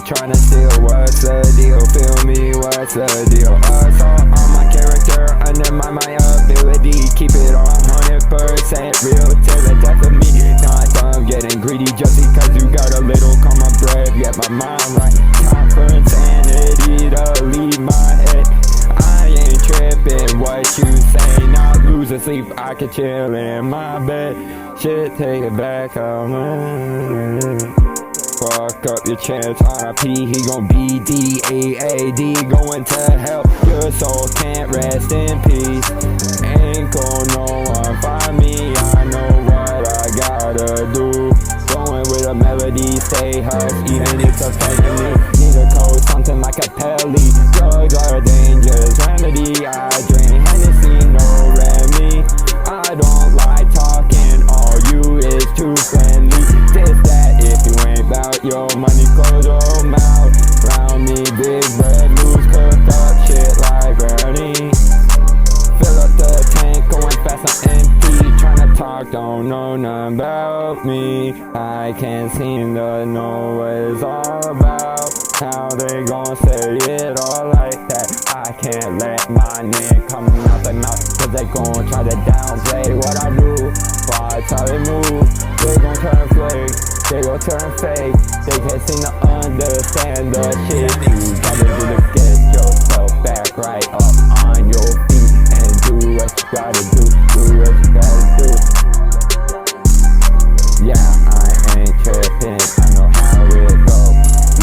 tryna steal, what's the deal? Feel me, what's the deal? Assault on my character, undermine my ability. Keep it on 100% real till the death of me. Not done getting greedy just because you got a little. Come my bread, get my mind right. Time for insanity to leave my head. I ain't tripping, what you say? Not losing sleep, I can chill in my bed. Shit, take it back, fuck up your chance, RIP, he gon' be D-A-A-D, going to hell, your soul can't rest in peace. Ain't gon' no one find me, I know what I gotta do. Going with a melody, stay hush, even if it's affecting me. Need a code, something like a pelly. Drugs are dangerous remedy, I drink Hennessy, no Remy. I don't like talking, all you is too friendly. This, that, if you ain't bout your money, close your mouth. Round me, big bread, loose, cook up shit like Bernie. Fill up the tank, going fast, I'm empty. Tryna talk, don't know nothing about me. I can't seem to know what it's all about. How they gon' say it all like that? I can't let my name come out their mouth, cause they gon' try to downplay what I do. Watch how they move, they gon' turn flake, they gon' turn fake. They can't seem to understand the shit you gotta do to get yourself back right up on your feet and do what you gotta do, do what you gotta do. Yeah, I ain't tripping, I know how it go.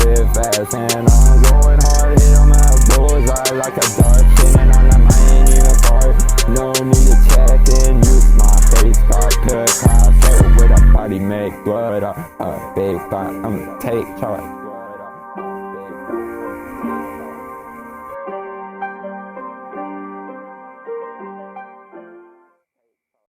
Live fast and I'm going hard, hit on my bullseye like a dart, sitting on them, I ain't even far. No need to check in, use my face card to console with a body make blood up, a big bot, I'ma take charge.